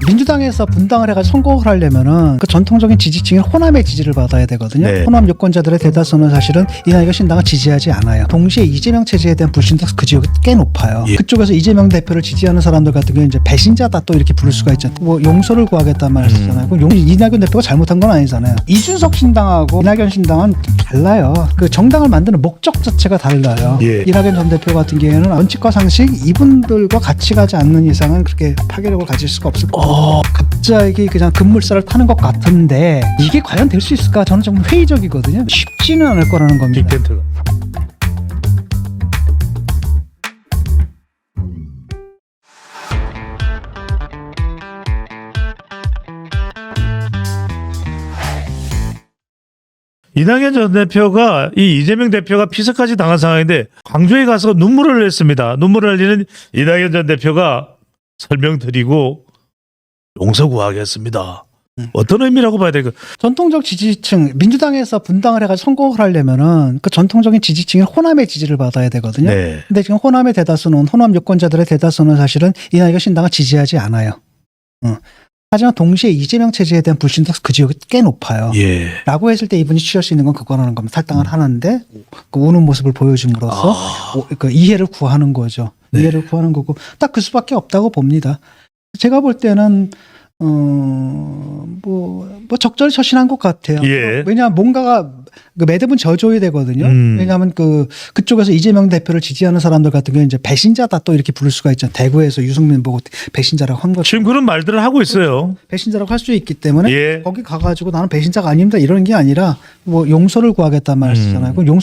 민주당에서 분당을 해가지고 선거를 하려면은 그 전통적인 지지층인 호남의 지지를 받아야 되거든요. 네. 호남 유권자들의 대다수는 사실은 이낙연 신당을 지지하지 않아요. 동시에 이재명 체제에 대한 불신도 그 지역이 꽤 높아요. 예. 그쪽에서 이재명 대표를 지지하는 사람들 같은 경우는 이제 배신자다 또 이렇게 부를 수가 있죠. 뭐 용서를 구하겠다는 말을 쓰잖아요. 그럼 이낙연 대표가 잘못한 건 아니잖아요. 이준석 신당하고 이낙연 신당은 달라요. 그 정당을 만드는 목적 자체가 달라요. 예. 이낙연 전 대표 같은 경우에는 원칙과 상식 이분들과 같이 가지 않는 이상은 그렇게 파괴력을 가질 수가 없을 거예요. 갑자기 그냥 급물살을 타는 것 같은데 이게 과연 될 수 있을까? 저는 좀 회의적이거든요. 쉽지는 않을 거라는 겁니다. 빅텐트가. 이낙연 전 대표가 이 이재명 대표가 피서까지 당한 상황인데 광주에 가서 눈물을 흘렸습니다. 눈물을 흘리는 이낙연 전 대표가 설명드리고 용서 구하겠습니다. 어떤 의미라고 봐야 될까? 전통적 지지층 민주당에서 분당을 해가지고 선거를 하려면은 그 전통적인 지지층인 호남의 지지를 받아야 되거든요. 네. 근데 지금 호남 유권자들의 대다수는 사실은 이낙연 신당을 지지하지 않아요. 하지만 동시에 이재명 체제에 대한 불신도 그 지역이 꽤 높아요. 예. 라고 했을 때 이분이 취할 수 있는 건 그거라는 겁니다. 탈당을 하는데 그 우는 모습을 보여줌으로써 그 이해를 구하는 거죠. 네. 이해를 구하는 거고 딱 그 수밖에 없다고 봅니다. 제가 볼 때는 뭐 적절히 처신한 것 같아요. 예. 왜냐하면 뭔가가 그 매듭은 져줘야 되거든요. 왜냐하면 그쪽에서 이재명 대표를 지지하는 사람들 같은 경우는 이제 배신자다 또 이렇게 부를 수가 있잖아요. 대구에서 유승민 보고 배신자라고 한 거죠. 지금 그런 말들을 하고 있어요. 배신자라고 할 수 있기 때문에 예. 거기 가가지고 나는 배신자가 아닙니다 이러는 게 아니라 뭐 용서를 구하겠다는 말을 쓰잖아요. 그럼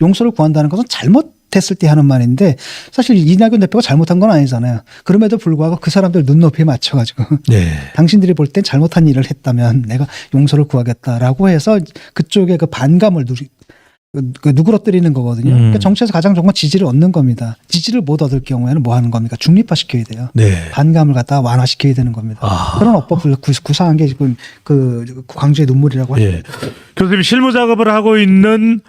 용서를 구한다는 것은 잘못했을 때 하는 말인데 사실 이낙연 대표가 잘못한 건 아니잖아요. 그럼에도 불구하고 그 사람들 눈높이에 맞춰가지고 네. 당신들이 볼 땐 잘못한 일을 했다면 내가 용서를 구하겠다라고 해서 그쪽에 그 반감을 누그러뜨리는 거거든요. 그러니까 정치에서 가장 좋은 건 지지를 얻는 겁니다. 지지를 못 얻을 경우에는 뭐 하는 겁니까? 중립화시켜야 돼요. 네. 반감을 갖다가 완화시켜야 되는 겁니다. 그런 어법을 구사한 게 지금 그 광주의 눈물이라고 하죠. 예. 교수님 실무 작업을 하고 있는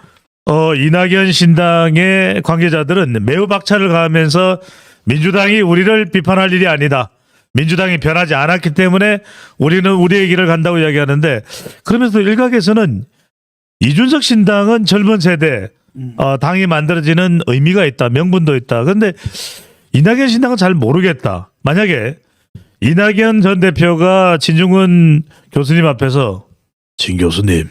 이낙연 신당의 관계자들은 매우 박차를 가하면서 민주당이 우리를 비판할 일이 아니다. 민주당이 변하지 않았기 때문에 우리는 우리의 길을 간다고 이야기하는데 그러면서 일각에서는 이준석 신당은 젊은 세대 당이 만들어지는 의미가 있다. 명분도 있다. 그런데 이낙연 신당은 잘 모르겠다. 만약에 이낙연 전 대표가 진중근 교수님 앞에서 진 교수님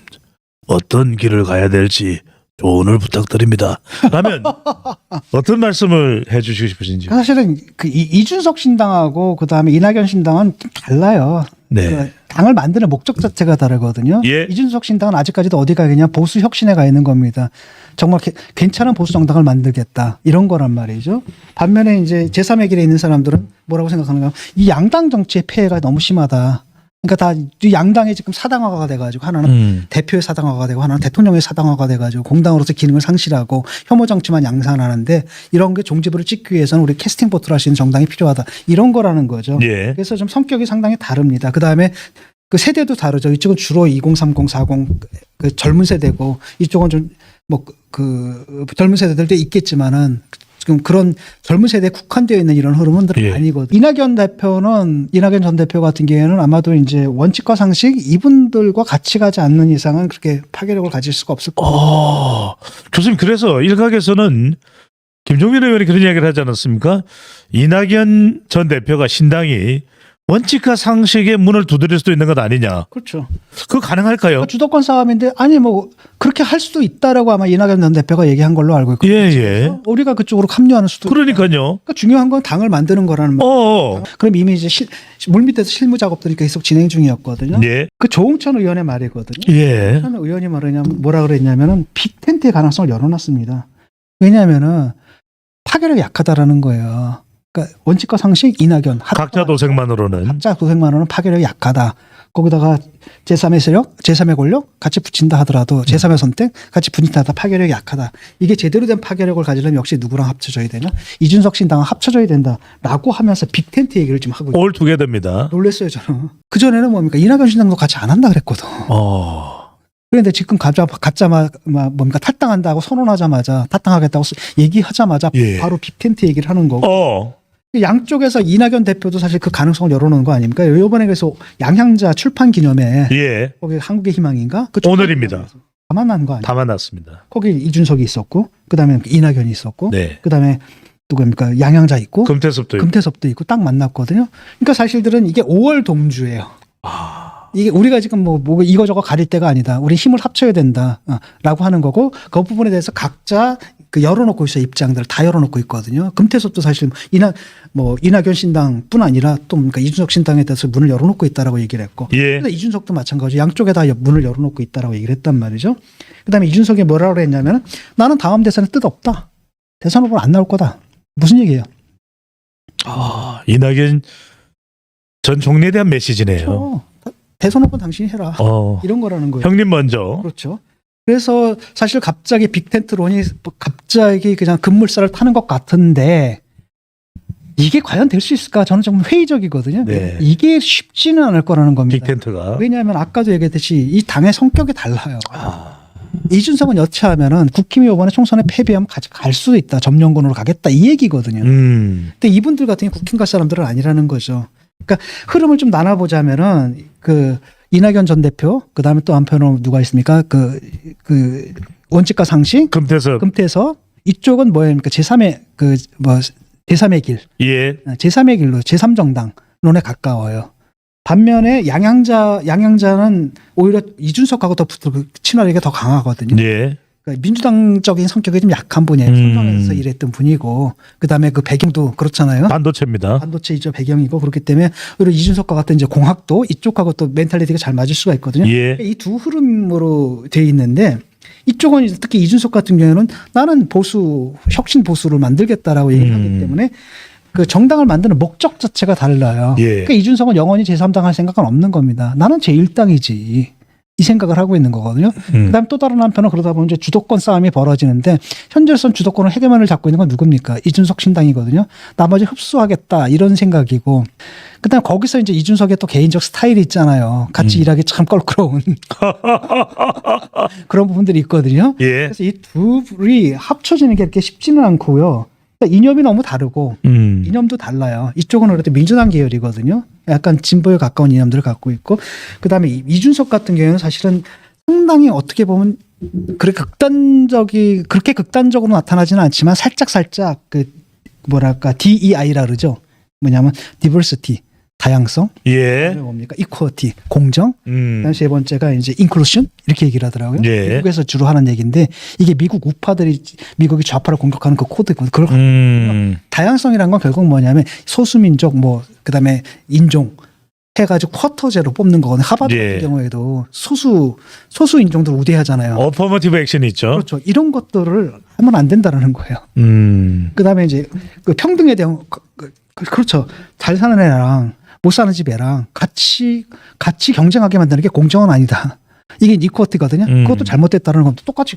어떤 길을 가야 될지 조언을 부탁드립니다. 라면 어떤 말씀을 해주시고 싶으신지. 사실은 그 이준석 신당하고 그 다음에 이낙연 신당은 좀 달라요. 네. 그 당을 만드는 목적 자체가 다르거든요. 예. 이준석 신당은 아직까지도 어디가 그냥 보수 혁신에 가 있는 겁니다. 정말 괜찮은 보수 정당을 만들겠다 이런 거란 말이죠. 반면에 이제 제3의 길에 있는 사람들은 뭐라고 생각하는가? 이 양당 정치의 폐해가 너무 심하다. 그러니까 다 양당이 지금 사당화가 돼가지고 하나는 대표의 사당화가 되고 하나는 대통령의 사당화가 돼가지고 공당으로서 기능을 상실하고 혐오 정치만 양산하는데 이런 게 종지부를 찍기 위해서는 우리 캐스팅 보트를 할 수 있는 정당이 필요하다. 이런 거라는 거죠. 예. 그래서 좀 성격이 상당히 다릅니다. 그 다음에 그 세대도 다르죠. 이쪽은 주로 20, 30, 40 그 젊은 세대고 이쪽은 좀 뭐 그 젊은 세대들도 있겠지만은 지금 그런 젊은 세대에 국한되어 있는 이런 흐름은 예. 아니거든요. 이낙연 전 대표 같은 경우에는 아마도 이제 원칙과 상식 이분들과 같이 가지 않는 이상은 그렇게 파괴력을 가질 수가 없을 거예요. 교수님 그래서 일각에서는 김종민 의원이 그런 이야기를 하지 않았습니까? 이낙연 전 대표가 신당이 원칙과 상식의 문을 두드릴 수도 있는 것 아니냐. 그렇죠. 그거 가능할까요? 그러니까 주도권 싸움인데 아니 뭐 그렇게 할 수도 있다라고 아마 이낙연 전 대표가 얘기한 걸로 알고 있거든요. 예. 우리가 그쪽으로 합류하는 수도. 그러니까요. 그러니까 중요한 건 당을 만드는 거라는 말. 그럼 이미 이제 물밑에서 실무 작업들이 계속 진행 중이었거든요. 예. 그 조홍천 의원의 말이거든요. 예. 조홍천 의원이 뭐라 그랬냐면은 빅텐트의 가능성을 열어놨습니다. 왜냐하면은 파괴력이 약하다라는 거예요. 그러니까 원칙과 상식 이낙연 각자 도생만으로는 각자 도생만으로는 파괴력이 약하다. 거기다가 제3의 세력, 제3의 권력 같이 붙인다 하더라도 제3의 선택 같이 붙인다 하다 파괴력이 약하다. 이게 제대로 된 파괴력을 가지려면 역시 누구랑 합쳐져야 되냐? 이준석 신당은 합쳐져야 된다라고 하면서 빅텐트 얘기를 지금 하고 있어요. 올 투게더입니다. 놀랬어요 저는. 그전에는 뭡니까? 이낙연 신당도 같이 안 한다 그랬거든. 그런데 지금 뭡니까? 탈당한다고 선언하자마자 탈당하겠다고 얘기하자마자 예. 바로 빅텐트 얘기를 하는 거고. 양쪽에서 이낙연 대표도 사실 그 가능성을 열어놓은 거 아닙니까? 이번에 그래서 양향자 출판 기념회 예. 거기 한국의 희망인가? 그 오늘입니다. 다 만난 거 아니에요? 다 만났습니다. 거기 이준석이 있었고, 그다음에 이낙연이 있었고, 네. 그다음에 누구입니까? 양향자 있고, 금태섭도 있고. 금태섭도 있고 딱 만났거든요. 그러니까 사실들은 이게 5월 동주예요. 이게 우리가 지금 뭐 이거저거 가릴 때가 아니다. 우리 힘을 합쳐야 된다라고 하는 거고 그 부분에 대해서 각자 그 열어놓고 있어요. 입장들을 다 열어놓고 있거든요. 금태섭도 사실 이낙연 신당뿐 아니라 또 그러니까 이준석 신당에 대해서 문을 열어놓고 있다라고 얘기를 했고, 예. 근데 이준석도 마찬가지 양쪽에 다 문을 열어놓고 있다라고 얘기를 했단 말이죠. 그다음에 이준석이 뭐라고 했냐면 나는 다음 대선에 뜻 없다. 대선 후보 안 나올 거다. 무슨 얘기예요? 이낙연 전 총리에 대한 메시지네요. 그렇죠. 대선 후보 당신이 해라. 이런 거라는 거예요. 형님 먼저. 그렇죠. 그래서 사실 갑자기 빅텐트론이 갑자기 그냥 급물살을 타는 것 같은데 이게 과연 될 수 있을까? 저는 좀 회의적이거든요. 네. 이게 쉽지는 않을 거라는 겁니다. 빅텐트가. 왜냐하면 아까도 얘기했듯이 이 당의 성격이 달라요. 이준석은 여차하면은 국힘이 이번에 총선에 패배하면 갈 수도 있다. 점령군으로 가겠다. 이 얘기거든요. 근데 이분들 같은 경우 국힘 갈 사람들은 아니라는 거죠. 그러니까 흐름을 좀 나눠보자면은 그 이낙연 전 대표, 그 다음에 또 한편으로 누가 있습니까? 그 원칙과 상식, 금태섭 이쪽은 뭐입니까? 제3의 제3의 길, 예. 제3의 길로 제3정당론에 가까워요. 반면에 양향자는 오히려 이준석하고 더 친화력이 더 강하거든요. 예. 그러니까 민주당적인 성격이 좀 약한 분이에요. 선당에서 일했던 분이고, 그 다음에 그 배경도 그렇잖아요. 반도체입니다. 반도체이죠, 배경이고. 그렇기 때문에 오히려 이준석과 같은 이제 공학도 이쪽하고 또 멘탈리티가 잘 맞을 수가 있거든요. 예. 이 두 흐름으로 돼 있는데 이쪽은 특히 이준석 같은 경우에는 나는 혁신 보수를 만들겠다라고 얘기를 하기 때문에 그 정당을 만드는 목적 자체가 달라요. 예. 그러니까 이준석은 영원히 제3당 할 생각은 없는 겁니다. 나는 제1당이지. 이 생각을 하고 있는 거거든요. 그다음에 또 다른 한편은 그러다 보면 이제 주도권 싸움이 벌어지는데 현재로선 주도권을 헤게몬을 잡고 있는 건 누굽니까? 이준석 신당이거든요. 나머지 흡수하겠다 이런 생각이고, 그다음 거기서 이제 이준석의 또 개인적 스타일이 있잖아요. 같이 일하기 참 껄끄러운 그런 부분들이 있거든요. 예. 그래서 이 둘이 합쳐지는 게 이렇게 쉽지는 않고요. 그러니까 이념이 너무 다르고 이념도 달라요. 이쪽은 그래도 민주당 계열이거든요. 약간 진보에 가까운 이념들을 갖고 있고, 그다음에 이준석 같은 경우는 사실은 상당히 어떻게 보면 그렇게 극단적으로 나타나지는 않지만 살짝 그 뭐랄까 DEI라 그러죠. 뭐냐면 diversity 다양성, 예. 뭡니까 equality 공정, 그다음 세 번째가 이제 inclusion 이렇게 얘기를 하더라고요. 예. 미국에서 주로 하는 얘기인데 이게 미국 우파들이 미국이 좌파를 공격하는 그 코드거든요. 그걸 다양성이란 건 결국 뭐냐면 소수민족 그다음에 인종 해가지고 쿼터제로 뽑는 거거든요. 하버드 예. 같은 경우에도 소수 인종들 우대하잖아요. 어퍼머티브 액션이 있죠. 그렇죠. 이런 것들을 하면 안 된다는 거예요. 그다음에 이제 그 평등에 대한 그렇죠. 잘 사는 애랑 못 사는 집 애랑 같이 경쟁하게 만드는 게 공정은 아니다. 이게 이퀄티거든요. 그것도 잘못됐다는 건 똑같이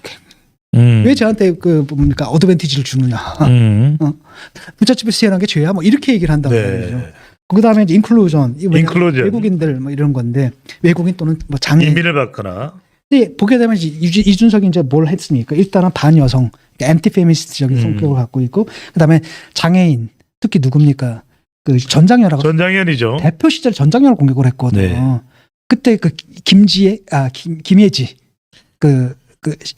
왜 저한테 뭡니까 어드밴티지를 주느냐. 부잣집에서 태어난 게 죄야. 이렇게 얘기를 한단 말이죠. 그다음에 이제 인클루전. 외국인들 이런 건데 외국인 또는 장애인 인민을 받거나. 근데 보게 되면 이준석이 이제 뭘 했습니까? 일단은 반여성, 앤티페미니스트적인 성격을 갖고 있고, 그다음에 장애인, 특히 누굽니까? 그 전장현이죠. 대표 시절 전장현을 공격을 했거든요. 네. 그때 그 김예지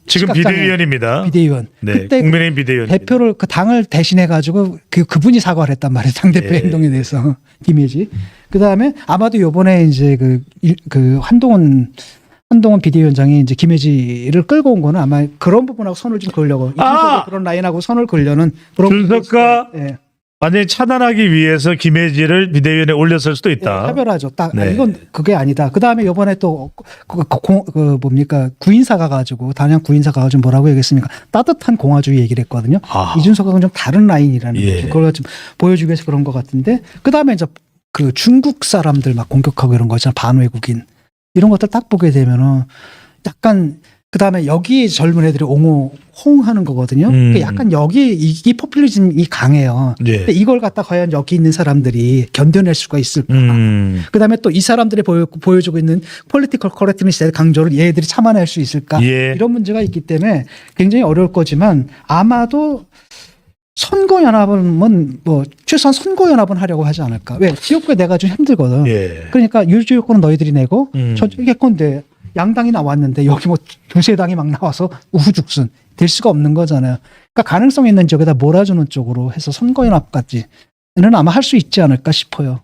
지금 비대위원입니다. 비대위원. 네, 그때 국민의힘 비대위원. 대표를 그 당을 대신해 가지고 그분이 사과를 했단 말이에요. 당 대표 네. 행동에 대해서 김예지. 그다음에 아마도 요번에 이제 그 한동훈 비대위원장이 이제 김혜지를 끌고 온 거는 아마 그런 부분하고 선을 좀 그으려고 이준석의 그런 라인하고 선을 그으려는 그런 준석과 예. 완전히 차단하기 위해서 김혜지를 비대위원회에 올렸을 수도 있다. 차별하죠. 네. 이건 그게 아니다. 그 다음에 요번에 또 뭡니까 구인사 가가지고 단양 구인사 가가지고 뭐라고 얘기했습니까? 따뜻한 공화주의 얘기를 했거든요. 이준석하고는 좀 다른 라인이라는 거죠. 그걸 좀 보여주기 위해서 그런 것 같은데 그 다음에 이제 그 중국 사람들 막 공격하고 이런 거 있잖아. 반외국인 이런 것들 딱 보게 되면은 약간 그 다음에 여기 젊은 애들이 호응하는 거거든요. 그러니까 약간 여기 이 포퓰리즘이 강해요. 예. 근데 이걸 갖다 과연 여기 있는 사람들이 견뎌낼 수가 있을까. 그 다음에 또 이 사람들이 보여주고 있는 폴리티컬 커렉트니스의 강조를 얘들이 참아낼 수 있을까. 예. 이런 문제가 있기 때문에 굉장히 어려울 거지만 아마도 선거연합은 뭐 최소한 선거연합은 하려고 하지 않을까. 왜? 지역구에 내가 좀 힘들거든. 예. 그러니까 유지요건은 너희들이 내고 음. 이게 건데 양당이 나왔는데 여기 뭐 두세 당이 막 나와서 우후죽순 될 수가 없는 거잖아요. 그러니까 가능성 있는 지역에다 몰아주는 쪽으로 해서 선거연합까지는 아마 할 수 있지 않을까 싶어요.